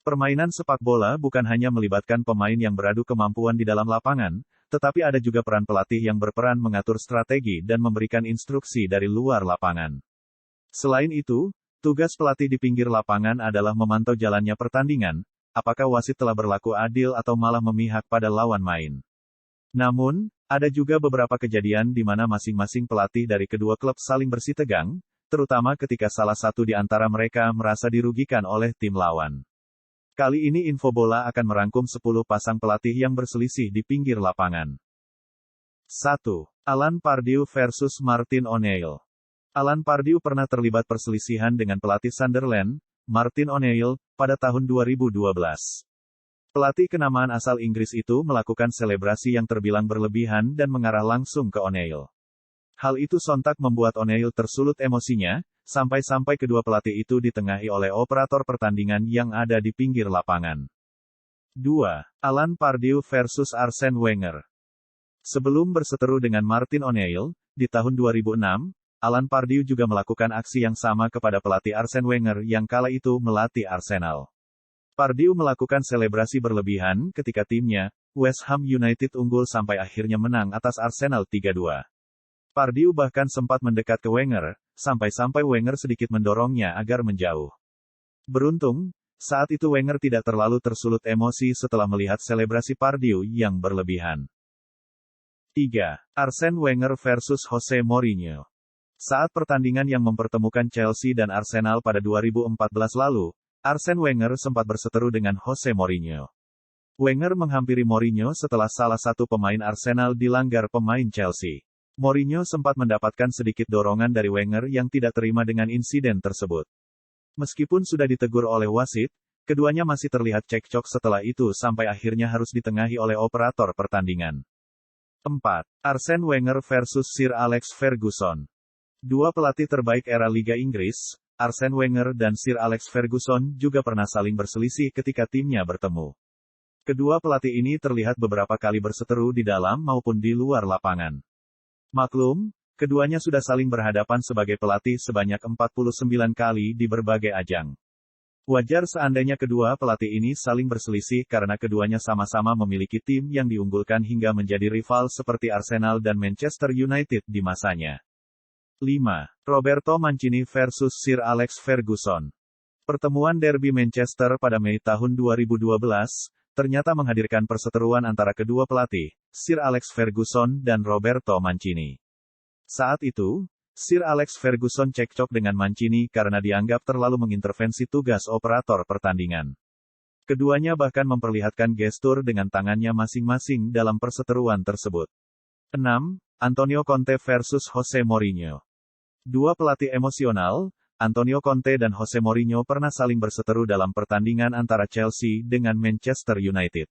Permainan sepak bola bukan hanya melibatkan pemain yang beradu kemampuan di dalam lapangan, tetapi ada juga peran pelatih yang berperan mengatur strategi dan memberikan instruksi dari luar lapangan. Selain itu, tugas pelatih di pinggir lapangan adalah memantau jalannya pertandingan, apakah wasit telah berlaku adil atau malah memihak pada lawan main. Namun, ada juga beberapa kejadian di mana masing-masing pelatih dari kedua klub saling bersitegang, terutama ketika salah satu di antara mereka merasa dirugikan oleh tim lawan. Kali ini Info Bola akan merangkum 10 pasang pelatih yang berselisih di pinggir lapangan. 1. Alan Pardew versus Martin O'Neill. Alan Pardew pernah terlibat perselisihan dengan pelatih Sunderland, Martin O'Neill, pada tahun 2012. Pelatih kenamaan asal Inggris itu melakukan selebrasi yang terbilang berlebihan dan mengarah langsung ke O'Neill. Hal itu sontak membuat O'Neill tersulut emosinya, sampai-sampai kedua pelatih itu ditengahi oleh operator pertandingan yang ada di pinggir lapangan. 2. Alan Pardew versus Arsene Wenger. Sebelum berseteru dengan Martin O'Neill, di tahun 2006, Alan Pardew juga melakukan aksi yang sama kepada pelatih Arsene Wenger yang kala itu melatih Arsenal. Pardew melakukan selebrasi berlebihan ketika timnya, West Ham United unggul sampai akhirnya menang atas Arsenal 3-2. Pardew bahkan sempat mendekat ke Wenger, sampai-sampai Wenger sedikit mendorongnya agar menjauh. Beruntung, saat itu Wenger tidak terlalu tersulut emosi setelah melihat selebrasi Pardew yang berlebihan. 3. Arsene Wenger versus Jose Mourinho. Saat pertandingan yang mempertemukan Chelsea dan Arsenal pada 2014 lalu, Arsene Wenger sempat berseteru dengan Jose Mourinho. Wenger menghampiri Mourinho setelah salah satu pemain Arsenal dilanggar pemain Chelsea. Mourinho sempat mendapatkan sedikit dorongan dari Wenger yang tidak terima dengan insiden tersebut. Meskipun sudah ditegur oleh wasit, keduanya masih terlihat cekcok setelah itu sampai akhirnya harus ditengahi oleh operator pertandingan. 4. Arsene Wenger versus Sir Alex Ferguson. Dua pelatih terbaik era Liga Inggris, Arsene Wenger dan Sir Alex Ferguson juga pernah saling berselisih ketika timnya bertemu. Kedua pelatih ini terlihat beberapa kali berseteru di dalam maupun di luar lapangan. Maklum, keduanya sudah saling berhadapan sebagai pelatih sebanyak 49 kali di berbagai ajang. Wajar seandainya kedua pelatih ini saling berselisih karena keduanya sama-sama memiliki tim yang diunggulkan hingga menjadi rival seperti Arsenal dan Manchester United di masanya. 5. Roberto Mancini versus Sir Alex Ferguson. Pertemuan derby Manchester pada Mei tahun 2012, ternyata menghadirkan perseteruan antara kedua pelatih, Sir Alex Ferguson dan Roberto Mancini. Saat itu, Sir Alex Ferguson cekcok dengan Mancini karena dianggap terlalu mengintervensi tugas operator pertandingan. Keduanya bahkan memperlihatkan gestur dengan tangannya masing-masing dalam perseteruan tersebut. 6. Antonio Conte versus Jose Mourinho. Dua pelatih emosional, Antonio Conte dan Jose Mourinho pernah saling berseteru dalam pertandingan antara Chelsea dengan Manchester United.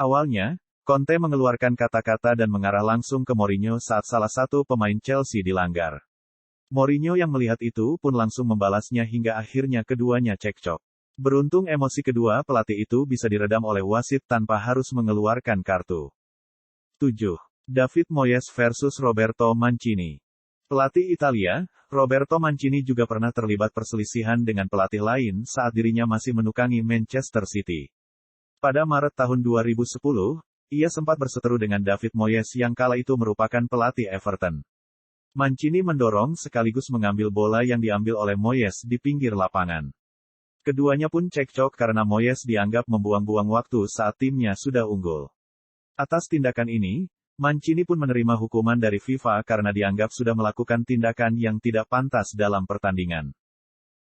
Awalnya, Conte mengeluarkan kata-kata dan mengarah langsung ke Mourinho saat salah satu pemain Chelsea dilanggar. Mourinho yang melihat itu pun langsung membalasnya hingga akhirnya keduanya cekcok. Beruntung emosi kedua pelatih itu bisa diredam oleh wasit tanpa harus mengeluarkan kartu. 7. David Moyes versus Roberto Mancini. Pelatih Italia, Roberto Mancini juga pernah terlibat perselisihan dengan pelatih lain saat dirinya masih menukangi Manchester City. Pada Maret tahun 2010, ia sempat berseteru dengan David Moyes yang kala itu merupakan pelatih Everton. Mancini mendorong sekaligus mengambil bola yang diambil oleh Moyes di pinggir lapangan. Keduanya pun cekcok karena Moyes dianggap membuang-buang waktu saat timnya sudah unggul. Atas tindakan ini, Mancini pun menerima hukuman dari FIFA karena dianggap sudah melakukan tindakan yang tidak pantas dalam pertandingan.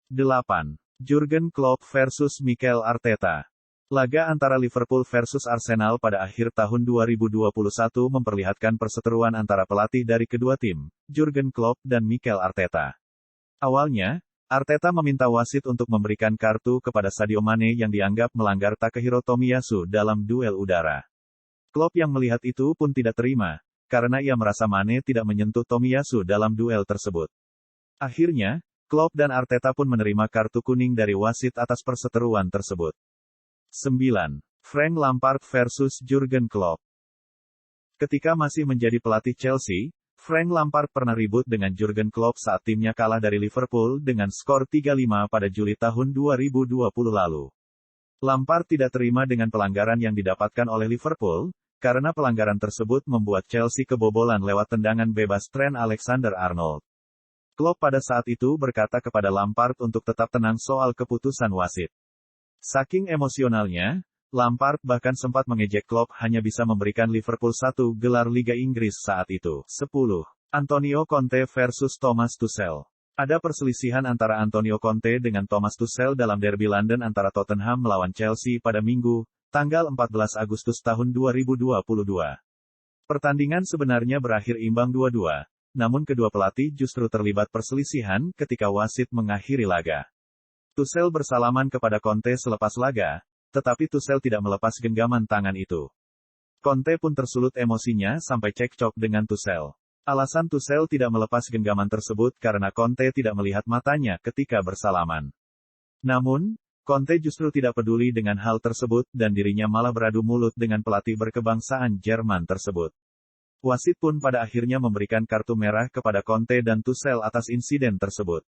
8. Jurgen Klopp versus Mikel Arteta. Laga antara Liverpool versus Arsenal pada akhir tahun 2021 memperlihatkan perseteruan antara pelatih dari kedua tim, Jurgen Klopp dan Mikel Arteta. Awalnya, Arteta meminta wasit untuk memberikan kartu kepada Sadio Mane yang dianggap melanggar Takehiro Tomiyasu dalam duel udara. Klopp yang melihat itu pun tidak terima, karena ia merasa Mane tidak menyentuh Tomiyasu dalam duel tersebut. Akhirnya, Klopp dan Arteta pun menerima kartu kuning dari wasit atas perseteruan tersebut. 9. Frank Lampard versus Jurgen Klopp. Ketika masih menjadi pelatih Chelsea, Frank Lampard pernah ribut dengan Jurgen Klopp saat timnya kalah dari Liverpool dengan skor 3-5 pada Juli tahun 2020 lalu. Lampard tidak terima dengan pelanggaran yang didapatkan oleh Liverpool, karena pelanggaran tersebut membuat Chelsea kebobolan lewat tendangan bebas Trent Alexander-Arnold. Klopp pada saat itu berkata kepada Lampard untuk tetap tenang soal keputusan wasit. Saking emosionalnya, Lampard bahkan sempat mengejek Klopp hanya bisa memberikan Liverpool 1 gelar Liga Inggris saat itu. 10. Antonio Conte versus Thomas Tuchel. Ada perselisihan antara Antonio Conte dengan Thomas Tuchel dalam derby London antara Tottenham melawan Chelsea pada Minggu, tanggal 14 Agustus tahun 2022. Pertandingan sebenarnya berakhir imbang 2-2, namun kedua pelatih justru terlibat perselisihan ketika wasit mengakhiri laga. Tuchel bersalaman kepada Conte selepas laga, tetapi Tuchel tidak melepas genggaman tangan itu. Conte pun tersulut emosinya sampai cekcok dengan Tuchel. Alasan Tuchel tidak melepas genggaman tersebut karena Conte tidak melihat matanya ketika bersalaman. Namun, Conte justru tidak peduli dengan hal tersebut dan dirinya malah beradu mulut dengan pelatih berkebangsaan Jerman tersebut. Wasit pun pada akhirnya memberikan kartu merah kepada Conte dan Tuchel atas insiden tersebut.